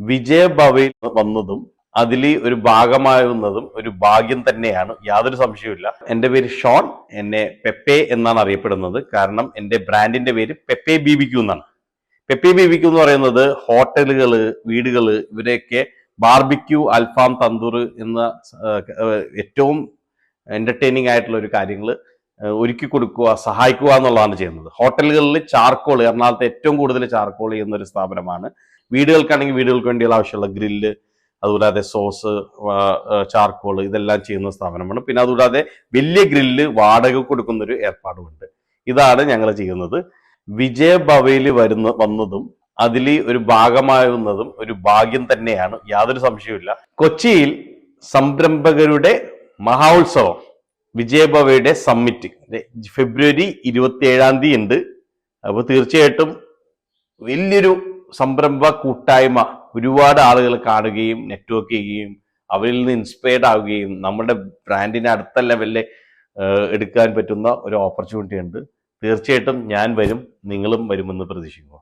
വിജയഭവയിൽ വന്നതും അതിൽ ഒരു ഭാഗമാകുന്നതും ഒരു ഭാഗ്യം തന്നെയാണ്, യാതൊരു സംശയവുമില്ല. എൻ്റെ പേര് ഷോൺ, എന്നെ പെപ്പെ എന്നാണ് അറിയപ്പെടുന്നത്. കാരണം എൻ്റെ ബ്രാൻഡിന്റെ പേര് പെപ്പെ BBQ എന്നാണ്. പെപ്പെ BBQ എന്ന് പറയുന്നത് ഹോട്ടലുകള്, വീടുകള്, ഇവരെയൊക്കെ ബാർബിക്യൂ, അൽഫാം, തന്തൂർ എന്ന ഏറ്റവും എന്റർടൈനിങ് ആയിട്ടുള്ള ഒരു കാര്യങ്ങൾ ഒരുക്കി കൊടുക്കുക, സഹായിക്കുക എന്നുള്ളതാണ് ചെയ്യുന്നത്. ഹോട്ടലുകളിൽ ചാർക്കോൾ, എറണാകുളത്ത് ഏറ്റവും കൂടുതൽ ചാർക്കോൾ ചെയ്യുന്ന ഒരു സ്ഥാപനമാണ്. വീടുകൾക്കാണെങ്കിൽ വീടുകൾക്ക് വേണ്ടിയുള്ള ആവശ്യമുള്ള ഗ്രില്ല്, അതുകൂടാതെ സോസ്, ചാർക്കോള്, ഇതെല്ലാം ചെയ്യുന്ന സ്ഥാപനമാണ്. പിന്നെ അതുകൂടാതെ വലിയ ഗ്രില്ല് വാടക കൊടുക്കുന്ന ഒരു ഏർപ്പാടുമുണ്ട്. ഇതാണ് ഞങ്ങൾ ചെയ്യുന്നത്. വിജയഭവയിൽ വന്നതും അതിൽ ഒരു ഭാഗമാകുന്നതും ഒരു ഭാഗ്യം തന്നെയാണ്, യാതൊരു സംശയവുമില്ല. കൊച്ചിയിൽ സംരംഭകരുടെ മഹോത്സവം, വിജയഭവയുടെ സമ്മിറ്റ് ഫെബ്രുവരി 27 ഉണ്ട്. അപ്പോൾ തീർച്ചയായിട്ടും വലിയൊരു സംരംഭ കൂട്ടായ്മ, ഒരുപാട് ആളുകൾ കാണുകയും നെറ്റ്വർക്ക് ചെയ്യുകയും അവരിൽ നിന്ന് ഇൻസ്പയർഡ് ആവുകയും നമ്മുടെ ബ്രാൻഡിനെ അടുത്ത ലെവലിൽ എടുക്കാൻ പറ്റുന്ന ഒരു ഓപ്പർച്യൂണിറ്റി ഉണ്ട്. തീർച്ചയായിട്ടും ഞാൻ വരും, നിങ്ങളും വരുമെന്ന് പ്രതീക്ഷിക്കുന്നു.